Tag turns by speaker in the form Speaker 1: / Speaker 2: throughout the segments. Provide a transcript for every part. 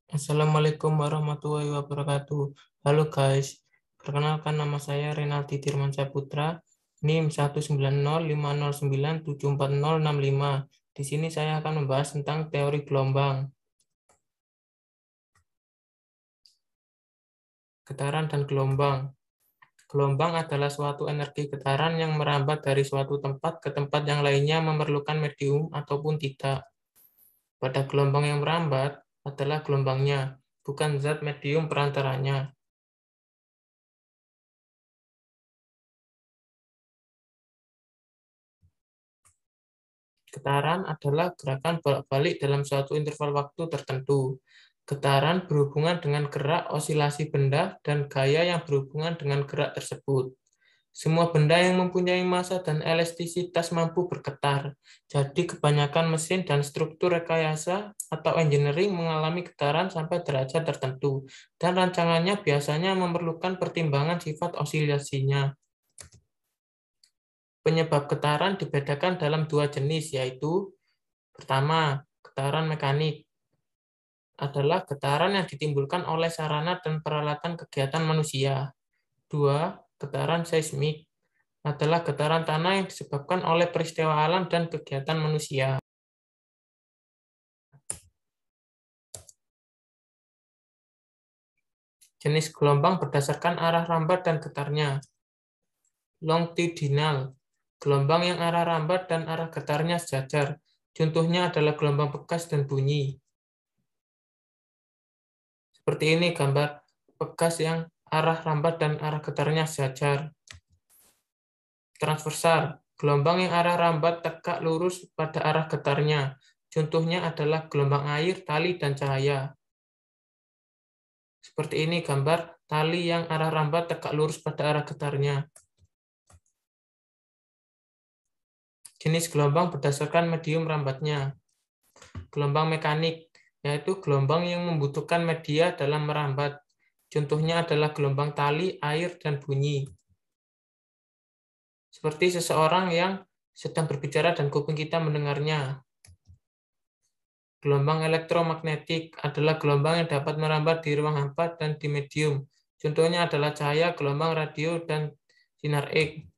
Speaker 1: Assalamualaikum warahmatullahi wabarakatuh. Halo guys, perkenalkan nama saya Renaldi Dirmansyah Putra, NIM 19050974065. Di sini saya akan membahas tentang teori gelombang, getaran dan gelombang. Gelombang adalah suatu energi getaran yang merambat dari suatu tempat ke tempat yang lainnya memerlukan medium ataupun tidak. Pada gelombang yang merambat adalah gelombangnya, bukan zat medium perantaranya. Getaran adalah gerakan bolak-balik dalam suatu interval waktu tertentu. Getaran berhubungan dengan gerak osilasi benda dan gaya yang berhubungan dengan gerak tersebut. Semua benda yang mempunyai massa dan elastisitas mampu bergetar. Jadi kebanyakan mesin dan struktur rekayasa atau engineering mengalami getaran sampai derajat tertentu, dan rancangannya biasanya memerlukan pertimbangan sifat osilasinya. Penyebab getaran dibedakan dalam dua jenis, yaitu pertama, getaran mekanik adalah getaran yang ditimbulkan oleh sarana dan peralatan kegiatan manusia. Dua, getaran seismik adalah getaran tanah yang disebabkan oleh peristiwa alam dan kegiatan manusia. Jenis gelombang berdasarkan arah rambat dan getarnya. Longitudinal, gelombang yang arah rambat dan arah getarnya sejajar. Contohnya adalah gelombang pegas dan bunyi. Seperti ini gambar pegas yang arah rambat dan arah getarnya sejajar. Transversal, gelombang yang arah rambat tegak lurus pada arah getarnya. Contohnya adalah gelombang air, tali, dan cahaya. Seperti ini gambar tali yang arah rambat tegak lurus pada arah getarnya. Jenis gelombang berdasarkan medium rambatnya. Gelombang mekanik, yaitu gelombang yang membutuhkan media dalam merambat. Contohnya adalah gelombang tali, air, dan bunyi. Seperti seseorang yang sedang berbicara dan kuping kita mendengarnya. Gelombang elektromagnetik adalah gelombang yang dapat merambat di ruang hampa dan di medium. Contohnya adalah cahaya, gelombang radio, dan sinar X.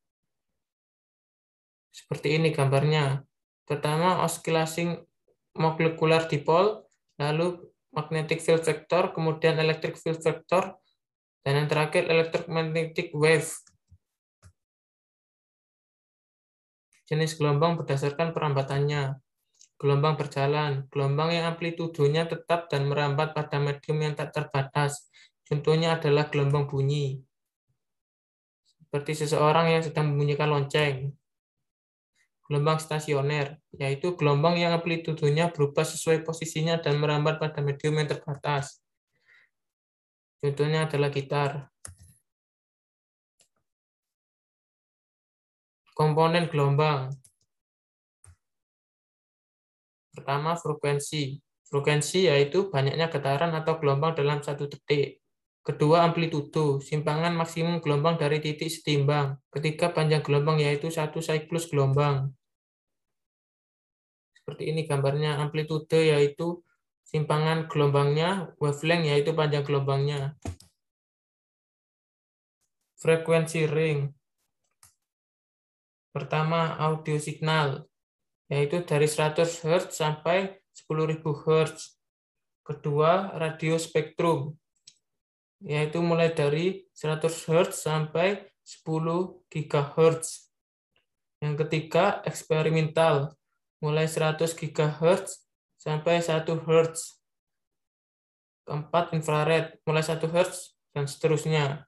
Speaker 1: Seperti ini gambarnya. Pertama, oscillation molecular dipole, lalu magnetic field vector, kemudian electric field vector, dan yang terakhir electromagnetic wave. Jenis gelombang berdasarkan perambatannya. Gelombang berjalan, gelombang yang amplitudonya tetap dan merambat pada medium yang tak terbatas. Contohnya adalah gelombang bunyi, seperti seseorang yang sedang membunyikan lonceng. Gelombang stasioner, yaitu gelombang yang amplitudonya berubah sesuai posisinya dan merambat pada medium yang terbatas. Contohnya adalah gitar. Komponen gelombang. Pertama, frekuensi. Frekuensi yaitu banyaknya getaran atau gelombang dalam satu detik. Kedua, amplitudo, simpangan maksimum gelombang dari titik setimbang. Ketiga, panjang gelombang yaitu satu siklus gelombang. Seperti ini gambarnya, amplitude yaitu simpangan gelombangnya, wavelength yaitu panjang gelombangnya. Frekuensi ring. Pertama, audio signal, yaitu dari 100 Hz sampai 10.000 Hz. Kedua, radio spektrum, yaitu mulai dari 100 Hz sampai 10 GHz. Yang ketiga, eksperimental, mulai 100 GHz sampai 1 Hz. Keempat, infrared, mulai 1 Hz, dan seterusnya.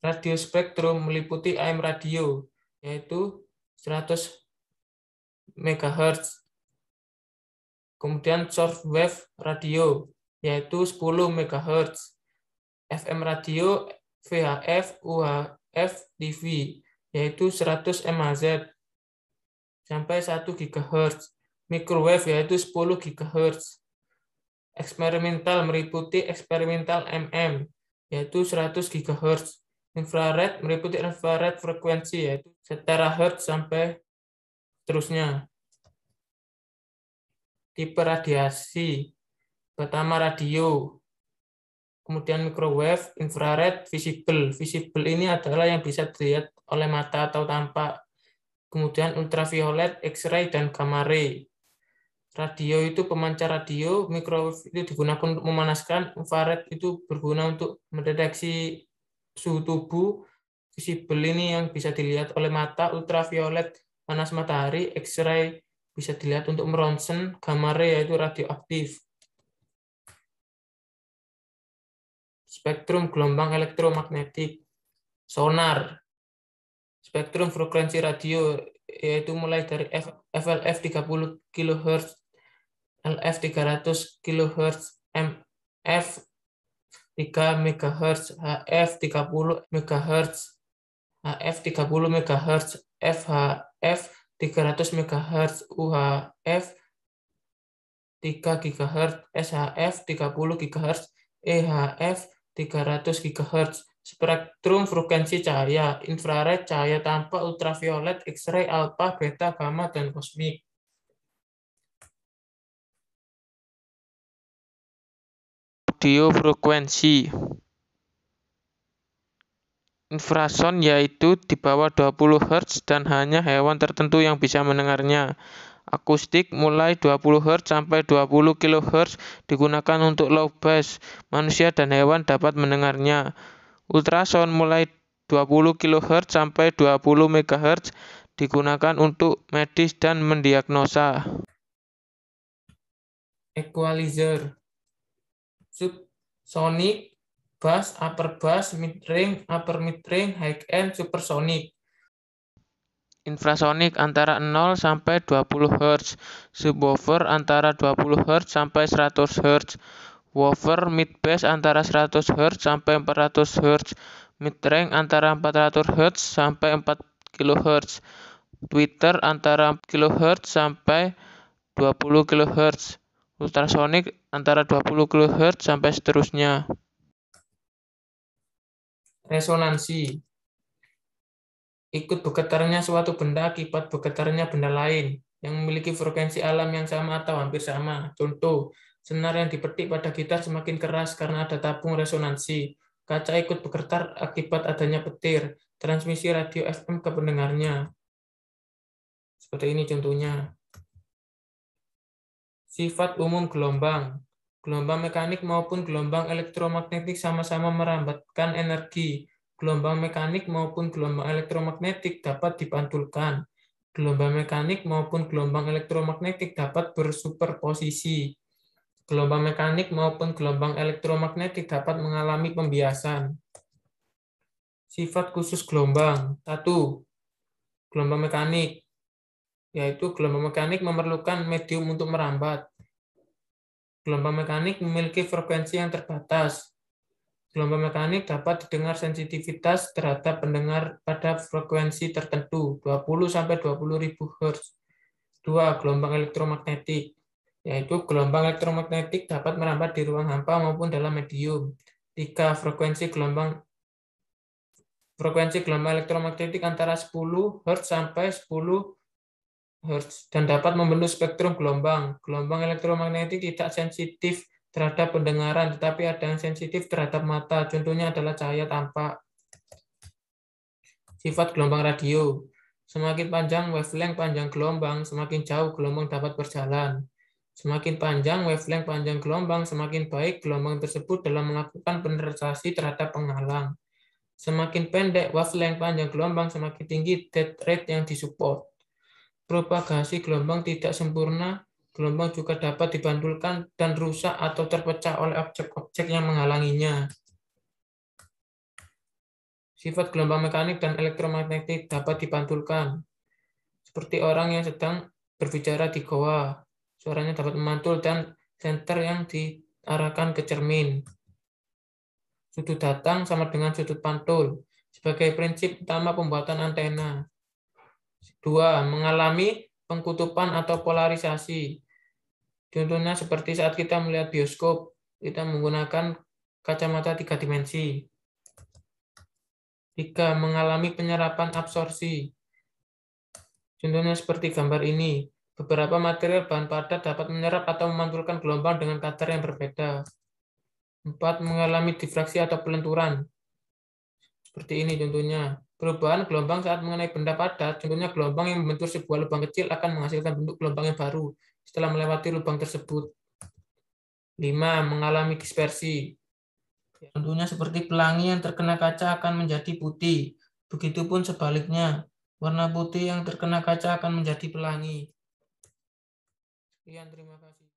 Speaker 1: Radio spektrum meliputi AM radio, yaitu 100 MHz. Kemudian short wave radio, yaitu 10 MHz. FM radio, VHF, UHF, TV, yaitu 100 MHz sampai 1 GHz. Microwave yaitu 10 GHz. Eksperimental meliputi eksperimental MM, yaitu 100 GHz. Infrared meliputi infrared frekuensi, yaitu seterahertz sampai seterusnya. Tipe radiasi, Pertama radio, kemudian microwave, infrared, visible. Visible ini adalah yang bisa dilihat oleh mata atau tampak. Kemudian ultraviolet, X-ray, dan gamma ray. Radio itu pemancar radio, microwave itu digunakan untuk memanaskan, infrared itu berguna untuk mendeteksi suhu tubuh, visible ini yang bisa dilihat oleh mata, ultraviolet panas matahari, X-ray bisa dilihat untuk meronsen, gamma ray yaitu radioaktif. Spektrum gelombang elektromagnetik, sonar, spektrum frekuensi radio yaitu mulai dari FLF 30 kHz, LF 300 kHz, MF 3 MHz, HF 30 MHz, HF 30 MHz, FHF 300 MHz, UHF 3 GHz, SHF 30 GHz, EHF 300 GHz. Spektrum frekuensi cahaya, infrared, cahaya tampak, ultraviolet, X-ray, alpha, beta, gamma, dan kosmik.
Speaker 2: Radio frekuensi. Infrasound yaitu di bawah 20 Hz dan hanya hewan tertentu yang bisa mendengarnya. Akustik mulai 20 Hz sampai 20 kHz digunakan untuk low bass. Manusia dan hewan dapat mendengarnya. Ultrasound mulai 20 kHz sampai 20 MHz digunakan untuk medis dan mendiagnosa.
Speaker 1: Equalizer, subsonic, bass, upper bass, mid-range, upper mid-range, high-end, supersonic.
Speaker 2: Infrasonik antara 0 sampai 20 Hz, subwoofer antara 20 Hz sampai 100 Hz, woofer mid-bass antara 100 Hz sampai 400 Hz, mid-range antara 400 Hz sampai 4 kHz, tweeter antara 4 kHz sampai 20 kHz, ultrasonik antara 20 kHz sampai seterusnya.
Speaker 1: Resonansi, ikut bergetarnya suatu benda akibat bergetarnya benda lain yang memiliki frekuensi alam yang sama atau hampir sama. Contoh, senar yang dipetik pada gitar semakin keras karena ada tabung resonansi. Kaca ikut bergetar akibat adanya petir. Transmisi radio FM ke pendengarnya. Seperti ini contohnya. Sifat umum gelombang. Gelombang mekanik maupun gelombang elektromagnetik sama-sama merambatkan energi. Gelombang mekanik maupun gelombang elektromagnetik dapat dipantulkan. Gelombang mekanik maupun gelombang elektromagnetik dapat bersuperposisi. Gelombang mekanik maupun gelombang elektromagnetik dapat mengalami pembiasan. Sifat khusus gelombang. 1. Gelombang mekanik, yaitu gelombang mekanik memerlukan medium untuk merambat. Gelombang mekanik memiliki frekuensi yang terbatas. Gelombang mekanik dapat didengar sensitivitas terhadap pendengar pada frekuensi tertentu, 20-20.000 Hz. 2. Gelombang elektromagnetik, yaitu gelombang elektromagnetik dapat merambat di ruang hampa maupun dalam medium. 3. Frekuensi gelombang elektromagnetik antara 10 Hz sampai 10 Hz dan dapat membentuk spektrum gelombang. Gelombang elektromagnetik tidak sensitif terhadap pendengaran, tetapi ada yang sensitif terhadap mata. Contohnya adalah cahaya tampak. Sifat gelombang radio. Semakin panjang wavelength panjang gelombang, semakin jauh gelombang dapat berjalan. Semakin panjang wavelength panjang gelombang, semakin baik gelombang tersebut dalam melakukan penetrasi terhadap penghalang. Semakin pendek wavelength panjang gelombang, semakin tinggi dead rate yang disupport. Propagasi gelombang tidak sempurna, gelombang juga dapat dibantulkan dan rusak atau terpecah oleh objek-objek yang menghalanginya. Sifat gelombang mekanik dan elektromagnetik dapat dipantulkan. Seperti orang yang sedang berbicara di goa, suaranya dapat memantul dan senter yang diarahkan ke cermin. Sudut datang sama dengan sudut pantul sebagai prinsip utama pembuatan antena. 2. Mengalami pengkutupan atau polarisasi. Contohnya seperti saat kita melihat bioskop, kita menggunakan kacamata 3 dimensi. 3. Mengalami penyerapan absorpsi. Contohnya seperti gambar ini. Beberapa material bahan padat dapat menyerap atau memantulkan gelombang dengan kadar yang berbeda. 4. Mengalami difraksi atau pelenturan. Seperti ini contohnya. Perubahan gelombang saat mengenai benda padat, contohnya gelombang yang membentur sebuah lubang kecil akan menghasilkan bentuk gelombang yang baru setelah melewati lubang tersebut. 5. Mengalami dispersi. Contohnya seperti pelangi yang terkena kaca akan menjadi putih. Begitupun sebaliknya, warna putih yang terkena kaca akan menjadi pelangi. Sekian, terima kasih.